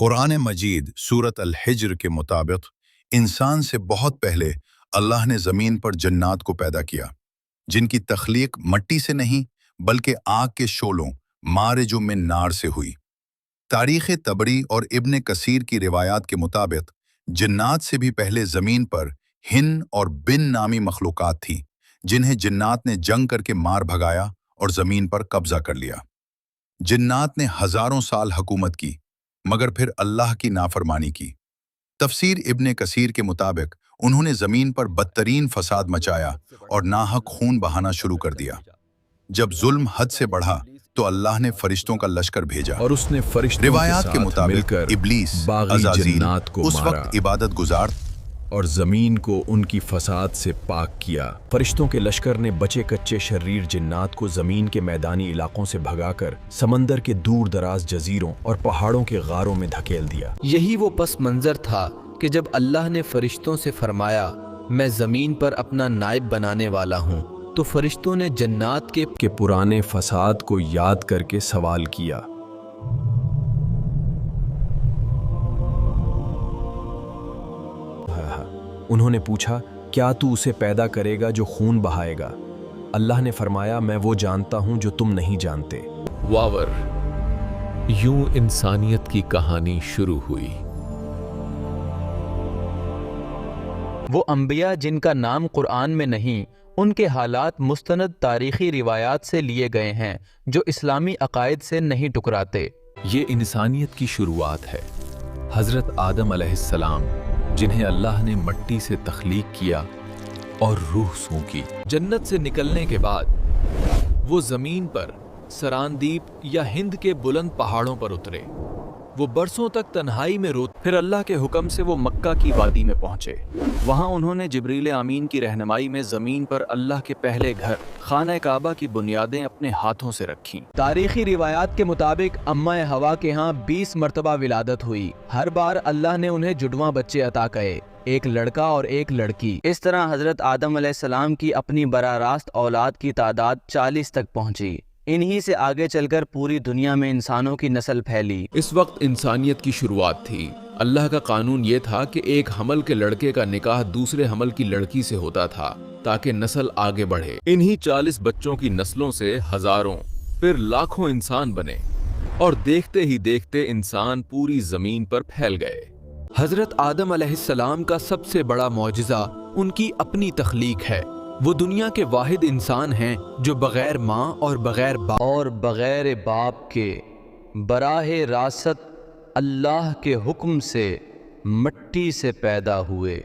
قرآن مجید سورت الحجر کے مطابق انسان سے بہت پہلے اللہ نے زمین پر جنات کو پیدا کیا، جن کی تخلیق مٹی سے نہیں بلکہ آگ کے شعلوں مارج من نار سے ہوئی۔ تاریخ طبری اور ابن کثیر کی روایات کے مطابق جنات سے بھی پہلے زمین پر ہن اور بن نامی مخلوقات تھیں، جنہیں جنات نے جنگ کر کے مار بھگایا اور زمین پر قبضہ کر لیا۔ جنات نے ہزاروں سال حکومت کی مگر پھر اللہ کی نافرمانی کی۔ تفسیر ابن کثیر کے مطابق انہوں نے زمین پر بدترین فساد مچایا اور ناحق خون بہانا شروع کر دیا۔ جب ظلم حد سے بڑھا تو اللہ نے فرشتوں کا لشکر بھیجا اور اس نے فرشتوں روایات کے مطابق ابلیس عزازیل جنات کو اس مارا وقت عبادت گزار اور زمین کو ان کی فساد سے پاک کیا۔ فرشتوں کے لشکر نے بچے کچے شریر جنات کو زمین کے میدانی علاقوں سے بھگا کر سمندر کے دور دراز جزیروں اور پہاڑوں کے غاروں میں دھکیل دیا۔ یہی وہ پس منظر تھا کہ جب اللہ نے فرشتوں سے فرمایا میں زمین پر اپنا نائب بنانے والا ہوں، تو فرشتوں نے جنات کے پرانے فساد کو یاد کر کے سوال کیا۔ انہوں نے پوچھا کیا تو اسے پیدا کرے گا جو خون بہائے گا؟ اللہ نے فرمایا میں وہ جانتا ہوں جو تم نہیں جانتے۔ واور یوں انسانیت کی کہانی شروع ہوئی۔ وہ انبیاء جن کا نام قرآن میں نہیں، ان کے حالات مستند تاریخی روایات سے لیے گئے ہیں جو اسلامی عقائد سے نہیں ٹکراتے۔ یہ انسانیت کی شروعات ہے۔ حضرت آدم علیہ السلام جنہیں اللہ نے مٹی سے تخلیق کیا اور روح سونکی۔ جنت سے نکلنے کے بعد وہ زمین پر سراندیپ یا ہند کے بلند پہاڑوں پر اترے۔ وہ برسوں تک تنہائی میں روتے، پھر اللہ کے حکم سے وہ مکہ کی وادی میں پہنچے۔ وہاں انہوں نے جبریل امین کی رہنمائی میں زمین پر اللہ کے پہلے گھر خانہ کعبہ کی بنیادیں اپنے ہاتھوں سے رکھیں۔ تاریخی روایات کے مطابق اماں ہوا کے ہاں 20 مرتبہ ولادت ہوئی۔ ہر بار اللہ نے انہیں جڑواں بچے عطا کیے، ایک لڑکا اور ایک لڑکی۔ اس طرح حضرت آدم علیہ السلام کی اپنی براہ راست اولاد کی تعداد 40 تک پہنچی۔ انہی سے آگے چل کر پوری دنیا میں انسانوں کی نسل پھیلی۔ اس وقت انسانیت کی شروعات تھی۔ اللہ کا قانون یہ تھا کہ ایک حمل کے لڑکے کا نکاح دوسرے حمل کی لڑکی سے ہوتا تھا تاکہ نسل آگے بڑھے۔ انہی 40 بچوں کی نسلوں سے ہزاروں پھر لاکھوں انسان بنے اور دیکھتے ہی دیکھتے انسان پوری زمین پر پھیل گئے۔ حضرت آدم علیہ السلام کا سب سے بڑا معجزہ ان کی اپنی تخلیق ہے۔ وہ دنیا کے واحد انسان ہیں جو بغیر ماں اور بغیر باپ کے براہ راست اللہ کے حکم سے مٹی سے پیدا ہوئے۔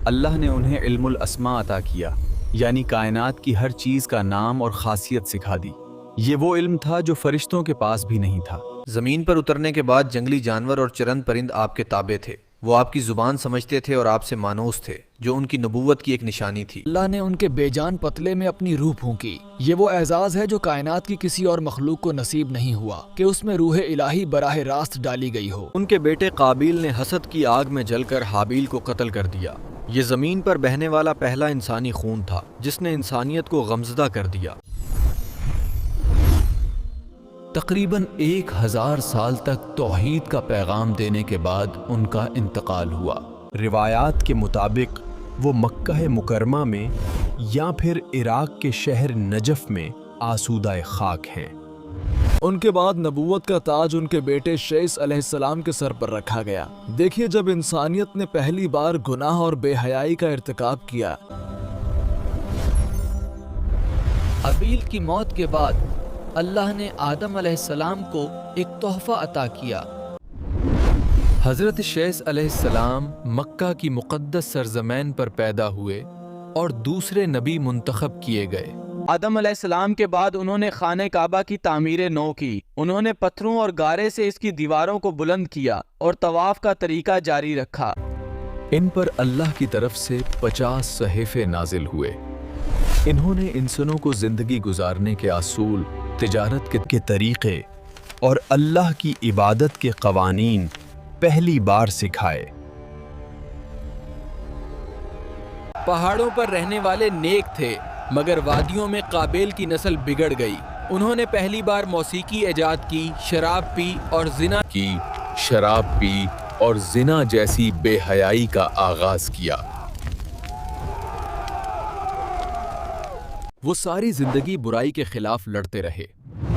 اللہ نے انہیں علم الاسماء عطا کیا، یعنی کائنات کی ہر چیز کا نام اور خاصیت سکھا دی۔ یہ وہ علم تھا جو فرشتوں کے پاس بھی نہیں تھا۔ زمین پر اترنے کے بعد جنگلی جانور اور چرند پرند آپ کے تابع تھے۔ وہ آپ کی زبان سمجھتے تھے اور آپ سے مانوس تھے، جو ان کی نبوت کی ایک نشانی تھی۔ اللہ نے ان کے بے جان پتلے میں اپنی روح پھونکی۔ یہ وہ اعزاز ہے جو کائنات کی کسی اور مخلوق کو نصیب نہیں ہوا کہ اس میں روح الہی براہ راست ڈالی گئی ہو۔ ان کے بیٹے قابیل نے حسد کی آگ میں جل کر حابیل کو قتل کر دیا۔ یہ زمین پر بہنے والا پہلا انسانی خون تھا جس نے انسانیت کو غمزدہ کر دیا۔ تقریباً 1000 سال تک توحید کا پیغام دینے کے بعد ان کا انتقال ہوا۔ روایات کے مطابق وہ مکہ مکرمہ میں یا پھر عراق کے شہر نجف میں آسودہ خاک ہیں۔ ان کے بعد نبوت کا تاج ان کے بیٹے شیس علیہ السلام کے سر پر رکھا گیا۔ دیکھیے جب انسانیت نے پہلی بار گناہ اور بے حیائی کا ارتکاب کیا، حابیل کی موت کے بعد اللہ نے آدم علیہ السلام کو ایک تحفہ عطا کیا۔ حضرت شیس علیہ السلام مکہ کی مقدس سرزمین پر پیدا ہوئے اور دوسرے نبی منتخب کیے گئے۔ آدم علیہ السلام کے بعد انہوں نے خانہ کعبہ کی تعمیر نو کی۔ انہوں نے پتھروں اور گارے سے اس کی دیواروں کو بلند کیا اور طواف کا طریقہ جاری رکھا۔ ان پر اللہ کی طرف سے 50 صحیفے نازل ہوئے۔ انہوں نے انسانوں کو زندگی گزارنے کے اصول، تجارت کے طریقے اور اللہ کی عبادت کے قوانین پہلی بار سکھائے۔ پہاڑوں پر رہنے والے نیک تھے مگر وادیوں میں قابیل کی نسل بگڑ گئی۔ انہوں نے پہلی بار موسیقی ایجاد کی، شراب پی اور زنا کی شراب پی اور زنا جیسی بے حیائی کا آغاز کیا۔ وہ ساری زندگی برائی کے خلاف لڑتے رہے۔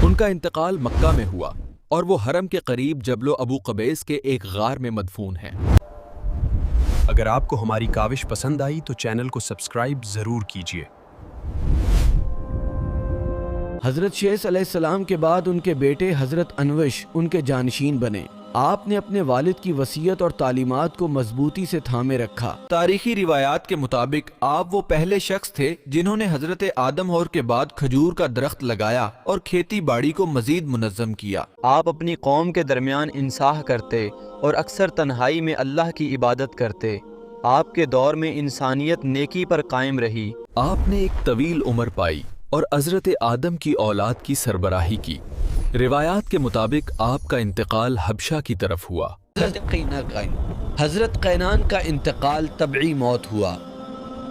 ان کا انتقال مکہ میں ہوا اور وہ حرم کے قریب جبل ابو قبیس کے ایک غار میں مدفون ہیں۔ اگر آپ کو ہماری کاوش پسند آئی تو چینل کو سبسکرائب ضرور کیجیے۔ حضرت شیس علیہ السلام کے بعد ان کے بیٹے حضرت انوش ان کے جانشین بنے۔ آپ نے اپنے والد کی وصیت اور تعلیمات کو مضبوطی سے تھامے رکھا۔ تاریخی روایات کے مطابق آپ وہ پہلے شخص تھے جنہوں نے حضرت آدم اور کے بعد کھجور کا درخت لگایا اور کھیتی باڑی کو مزید منظم کیا۔ آپ اپنی قوم کے درمیان انصاح کرتے اور اکثر تنہائی میں اللہ کی عبادت کرتے۔ آپ کے دور میں انسانیت نیکی پر قائم رہی۔ آپ نے ایک طویل عمر پائی اور حضرت آدم کی اولاد کی سربراہی کی۔ روایات کے مطابق آپ کا انتقال حبشہ کی طرف ہوا۔ حضرت قینان کا انتقال طبعی موت ہوا۔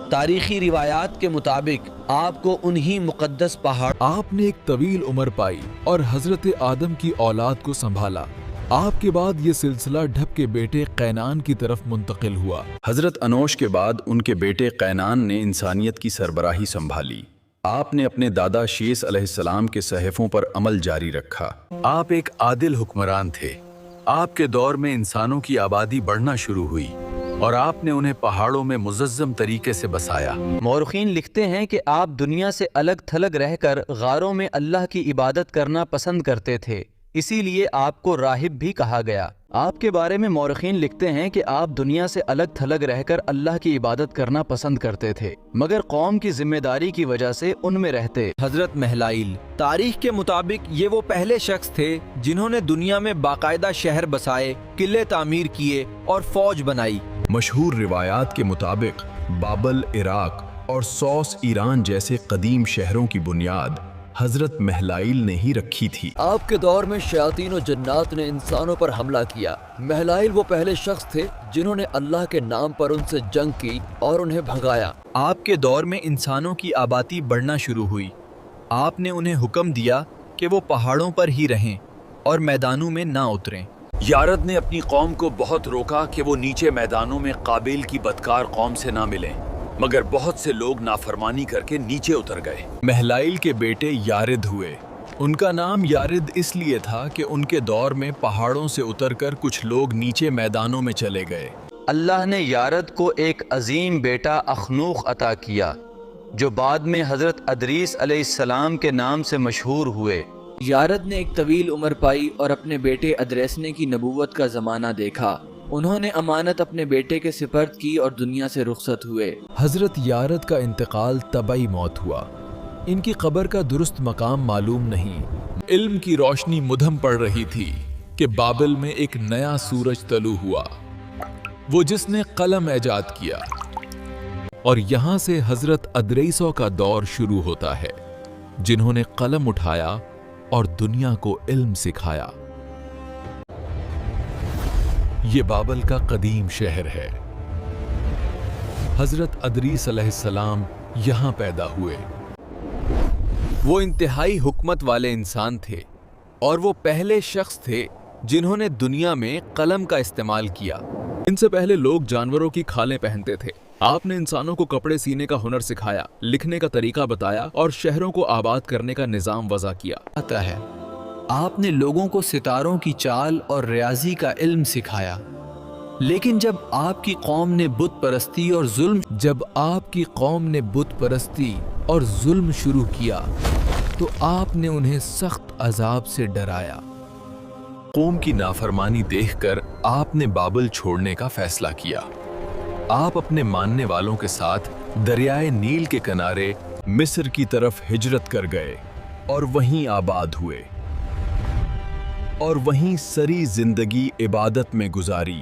تاریخی روایات کے مطابق آپ کو انہی مقدس پہاڑ آپ نے ایک طویل عمر پائی اور حضرت آدم کی اولاد کو سنبھالا۔ آپ کے بعد یہ سلسلہ ڈھب کے بیٹے قینان کی طرف منتقل ہوا۔ حضرت انوش کے بعد ان کے بیٹے قینان نے انسانیت کی سربراہی سنبھالی۔ آپ نے اپنے دادا شیس علیہ السلام کے صحیفوں پر عمل جاری رکھا۔ آپ ایک عادل حکمران تھے۔ آپ کے دور میں انسانوں کی آبادی بڑھنا شروع ہوئی اور آپ نے انہیں پہاڑوں میں منظم طریقے سے بسایا۔ مورخین لکھتے ہیں کہ آپ دنیا سے الگ تھلگ رہ کر غاروں میں اللہ کی عبادت کرنا پسند کرتے تھے، اسی لیے آپ کو راہب بھی کہا گیا۔ آپ کے بارے میں مورخین لکھتے ہیں کہ آپ دنیا سے الگ تھلگ رہ کر اللہ کی عبادت کرنا پسند کرتے تھے، مگر قوم کی ذمہ داری کی وجہ سے ان میں رہتے۔ حضرت مہلائل تاریخ کے مطابق یہ وہ پہلے شخص تھے جنہوں نے دنیا میں باقاعدہ شہر بسائے، قلعے تعمیر کیے اور فوج بنائی۔ مشہور روایات کے مطابق بابل عراق اور سوس ایران جیسے قدیم شہروں کی بنیاد حضرت مہلائل نے ہی رکھی تھی۔ آپ کے دور میں شیاطین و جنات نے انسانوں پر حملہ کیا۔ مہلائل وہ پہلے شخص تھے جنہوں نے اللہ کے نام پر ان سے جنگ کی اور انہیں بھگایا۔ آپ کے دور میں انسانوں کی آبادی بڑھنا شروع ہوئی۔ آپ نے انہیں حکم دیا کہ وہ پہاڑوں پر ہی رہیں اور میدانوں میں نہ اتریں۔ یارد نے اپنی قوم کو بہت روکا کہ وہ نیچے میدانوں میں قابیل کی بدکار قوم سے نہ ملیں، مگر بہت سے لوگ نافرمانی کر کے نیچے اتر گئے۔ مہلائل کے بیٹے یارد ہوئے۔ ان کا نام یارد اس لیے تھا کہ ان کے دور میں پہاڑوں سے اتر کر کچھ لوگ نیچے میدانوں میں چلے گئے۔ اللہ نے یارد کو ایک عظیم بیٹا اخنوخ عطا کیا، جو بعد میں حضرت ادریس علیہ السلام کے نام سے مشہور ہوئے۔ یارد نے ایک طویل عمر پائی اور اپنے بیٹے ادریسنے کی نبوت کا زمانہ دیکھا۔ انہوں نے امانت اپنے بیٹے کے سپرد کی اور دنیا سے رخصت ہوئے۔ حضرت یارد کا انتقال طبعی موت ہوا۔ ان کی قبر کا درست مقام معلوم نہیں۔ علم کی روشنی مدھم پڑ رہی تھی کہ بابل میں ایک نیا سورج طلوع ہوا، وہ جس نے قلم ایجاد کیا، اور یہاں سے حضرت ادریسوں کا دور شروع ہوتا ہے، جنہوں نے قلم اٹھایا اور دنیا کو علم سکھایا۔ یہ بابل کا قدیم شہر ہے۔ حضرت ادریس علیہ السلام یہاں پیدا ہوئے۔ وہ انتہائی حکمت والے انسان تھے اور وہ پہلے شخص تھے جنہوں نے دنیا میں قلم کا استعمال کیا۔ ان سے پہلے لوگ جانوروں کی کھالیں پہنتے تھے۔ آپ نے انسانوں کو کپڑے سینے کا ہنر سکھایا، لکھنے کا طریقہ بتایا اور شہروں کو آباد کرنے کا نظام وضع کیا۔ آتا ہے آپ نے لوگوں کو ستاروں کی چال اور ریاضی کا علم سکھایا، لیکن جب آپ کی قوم نے بت پرستی اور ظلم شروع کیا تو آپ نے انہیں سخت عذاب سے ڈرایا۔ قوم کی نافرمانی دیکھ کر آپ نے بابل چھوڑنے کا فیصلہ کیا۔ آپ اپنے ماننے والوں کے ساتھ دریائے نیل کے کنارے مصر کی طرف ہجرت کر گئے اور وہیں آباد ہوئے اور وہیں سری زندگی عبادت میں گزاری۔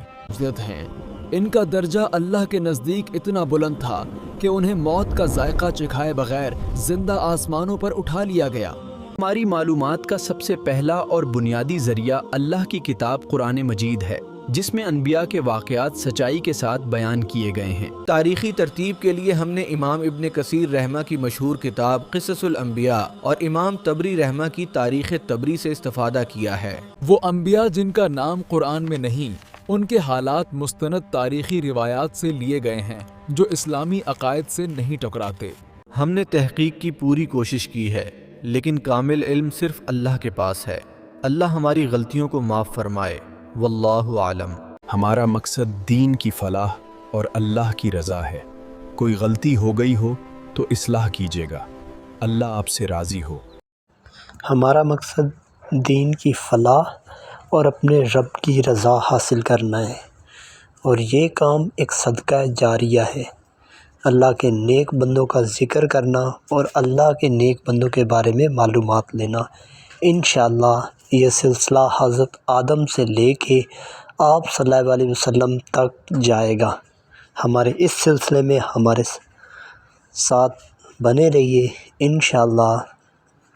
ہیں ان کا درجہ اللہ کے نزدیک اتنا بلند تھا کہ انہیں موت کا ذائقہ چکھائے بغیر زندہ آسمانوں پر اٹھا لیا گیا۔ ہماری معلومات کا سب سے پہلا اور بنیادی ذریعہ اللہ کی کتاب قرآن مجید ہے۔ جس میں انبیاء کے واقعات سچائی کے ساتھ بیان کیے گئے ہیں۔ تاریخی ترتیب کے لیے ہم نے امام ابن کثیر رحمہ کی مشہور کتاب قصص الانبیاء اور امام طبری رحمہ کی تاریخ طبری سے استفادہ کیا ہے۔ وہ انبیاء جن کا نام قرآن میں نہیں، ان کے حالات مستند تاریخی روایات سے لیے گئے ہیں جو اسلامی عقائد سے نہیں ٹکراتے۔ ہم نے تحقیق کی پوری کوشش کی ہے، لیکن کامل علم صرف اللہ کے پاس ہے۔ اللہ ہماری غلطیوں کو معاف فرمائے، واللہ عالم۔ ہمارا مقصد دین کی فلاح اور اللہ کی رضا ہے۔ کوئی غلطی ہو گئی ہو تو اصلاح کیجیے گا، اللہ آپ سے راضی ہو۔ ہمارا مقصد دین کی فلاح اور اپنے رب کی رضا حاصل کرنا ہے، اور یہ کام ایک صدقہ جاریہ ہے۔ اللہ کے نیک بندوں کا ذکر کرنا اور اللہ کے نیک بندوں کے بارے میں معلومات لینا۔ انشاءاللہ یہ سلسلہ حضرت آدم سے لے کے آپ صلی اللہ علیہ وسلم تک جائے گا۔ ہمارے اس سلسلے میں ہمارے ساتھ بنے رہیے، انشاءاللہ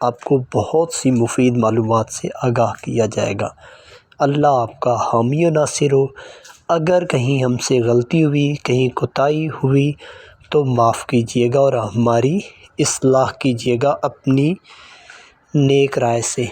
آپ کو بہت سی مفید معلومات سے آگاہ کیا جائے گا۔ اللہ آپ کا حامی و ناصر ہو۔ اگر کہیں ہم سے غلطی ہوئی، کہیں کوتاہی ہوئی تو معاف کیجیے گا اور ہماری اصلاح کیجیے گا اپنی نیک رائے سے۔